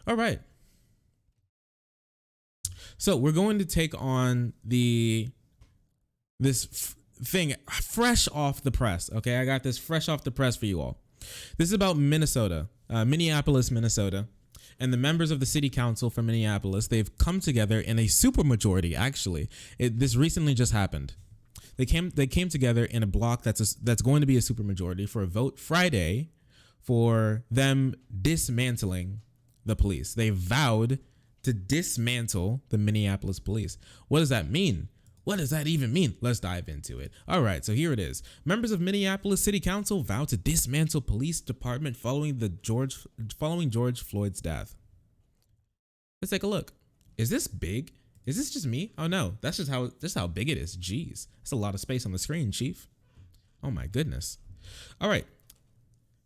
All right. So we're going to take on this thing fresh off the press. Okay, I got this fresh off the press for you all. This is about Minnesota, Minneapolis, Minnesota, and the members of the city council from Minneapolis. They've come together in a supermajority. Actually, this recently just happened. They came together in a block that's going to be a supermajority for a vote Friday for them dismantling the police. They vowed to dismantle the Minneapolis police. What does that mean? What does that even mean? Let's dive into it. All right, so here it is. Members of Minneapolis City Council vow to dismantle police department following George Floyd's death. Let's take a look. Is this big? Is this just me? Oh no, that's just how big it is. Jeez, that's a lot of space on the screen, Chief. Oh my goodness. All right.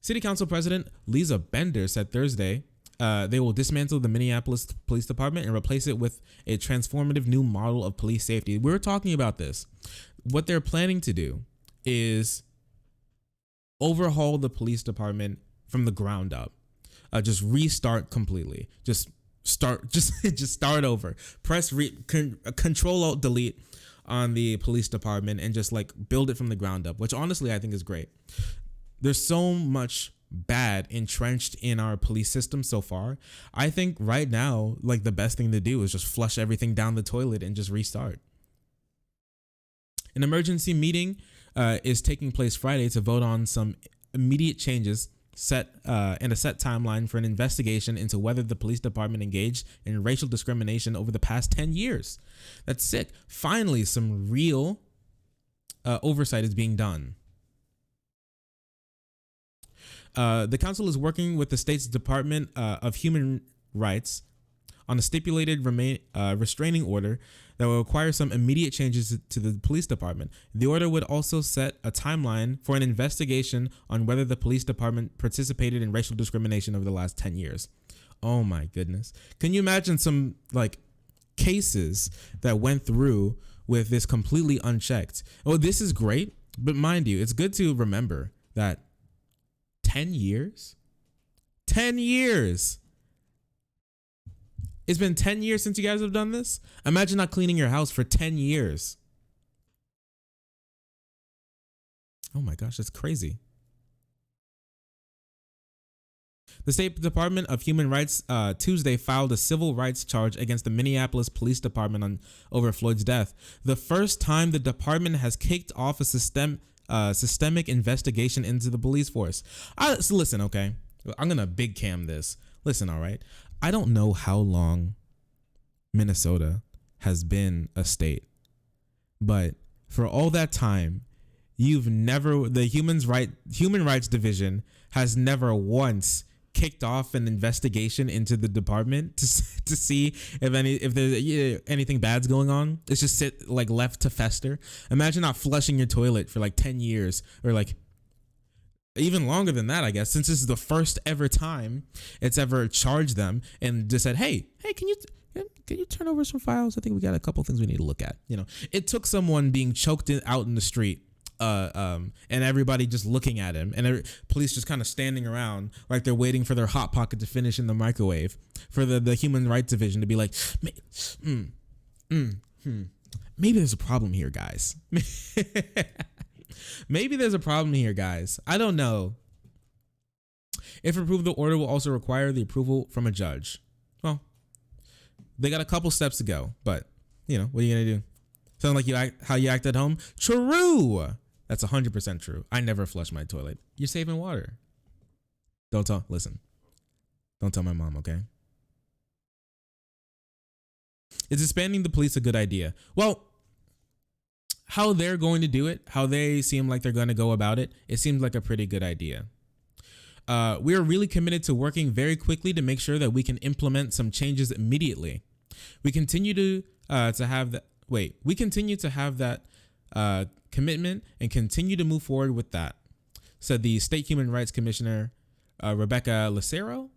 City Council President Lisa Bender said Thursday they will dismantle the Minneapolis Police Department and replace it with a transformative new model of police safety. We were talking about this. What they're planning to do is overhaul the police department from the ground up. Just restart completely. Just start over. Press Control Alt Delete on the police department and just like build it from the ground up, which honestly I think is great. There's so much bad entrenched in our police system so far. I think right now, like the best thing to do is just flush everything down the toilet and just restart. An emergency meeting is taking place Friday to vote on some immediate changes and a set timeline for an investigation into whether the police department engaged in racial discrimination over the past 10 years. That's sick. Finally, some real oversight is being done. The council is working with the state's Department of Human Rights on a stipulated restraining order that will require some immediate changes to the police department. The order would also set a timeline for an investigation on whether the police department participated in racial discrimination over the last 10 years. Oh my goodness. Can you imagine some like cases that went through with this completely unchecked? Oh, this is great, but mind you, it's good to remember that 10 years? 10 years! It's been 10 years since you guys have done this? Imagine not cleaning your house for 10 years. Oh my gosh, that's crazy. The State Department of Human Rights Tuesday filed a civil rights charge against the Minneapolis Police Department over Floyd's death. The first time the department has kicked off a systemic investigation into the police force. So listen, okay? I'm going to big cam this. Listen, all right? I don't know how long Minnesota has been a state, but for all that time, the Human Rights Division has never once kicked off an investigation into the department to see if there's anything bad's going on. It's just left to fester. Imagine not flushing your toilet for like 10 years or like even longer than that, I guess, since this is the first ever time it's ever charged them and just said, hey, can you turn over some files? I think we got a couple things we need to look at. You know, it took someone being choked out in the street and everybody just looking at him and police just kind of standing around like they're waiting for their Hot Pocket to finish in the microwave for the Human Rights Division to be like, maybe there's a problem here, guys. Maybe there's a problem here, guys. I don't know. If approved, the order will also require the approval from a judge. Well, they got a couple steps to go, but what are you gonna do? Sound like how you act at home? True. That's 100% true. I never flush my toilet. You're saving water. Don't tell my mom, okay? Is disbanding the police a good idea? Well, how they're going to do it, how they seem like they're going to go about it, it seems like a pretty good idea. We are really committed to working very quickly to make sure that we can implement some changes immediately. We continue to have that. We continue to have that commitment and continue to move forward with that, said the State Human Rights Commissioner Rebecca Lucero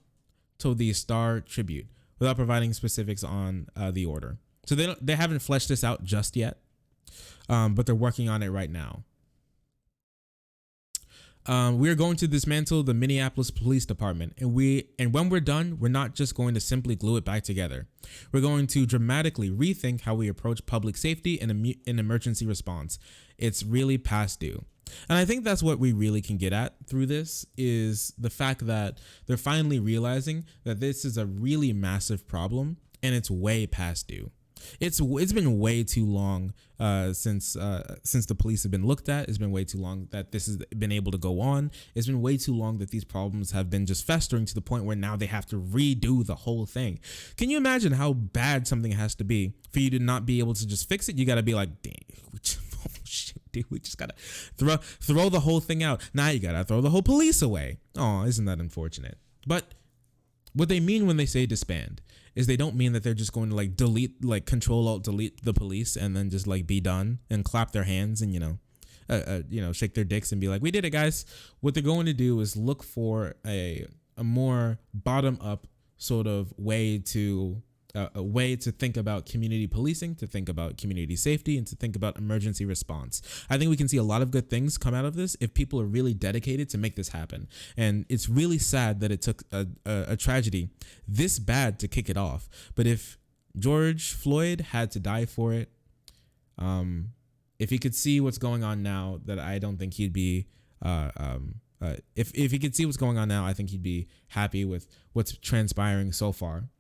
told the Star Tribune, without providing specifics on the order. So they haven't fleshed this out just yet, but they're working on it right now. We are going to dismantle the Minneapolis Police Department, and when we're done, we're not just going to simply glue it back together. We're going to dramatically rethink how we approach public safety and emergency response. It's really past due. And I think that's what we really can get at through this, is the fact that they're finally realizing that this is a really massive problem and it's way past due. It's been way too long since the police have been looked at. It's been way too long that this has been able to go on. It's been way too long that these problems have been just festering to the point where now they have to redo the whole thing. Can you imagine how bad something has to be for you to not be able to just fix it? You got to be like, dang, oh shit, dude, we just gotta throw the whole thing out. Now you gotta throw the whole police away. Oh, isn't that unfortunate? But what they mean when they say disband is they don't mean that they're just going to like delete, like Control Alt Delete the police and then just like be done and clap their hands and shake their dicks and be like, we did it, guys. What they're going to do is look for a more bottom up sort of way to think about community policing, to think about community safety, and to think about emergency response. I think we can see a lot of good things come out of this if people are really dedicated to make this happen. And it's really sad that it took a tragedy this bad to kick it off. But if George Floyd had to die for it, if he could see what's going on now, that I don't think he'd be. If he could see what's going on now, I think he'd be happy with what's transpiring so far.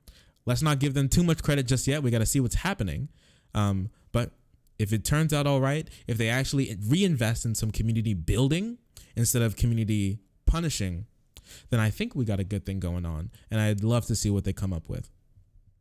Let's not give them too much credit just yet. We got to see what's happening. But if it turns out all right, if they actually reinvest in some community building instead of community punishing, then I think we got a good thing going on. And I'd love to see what they come up with.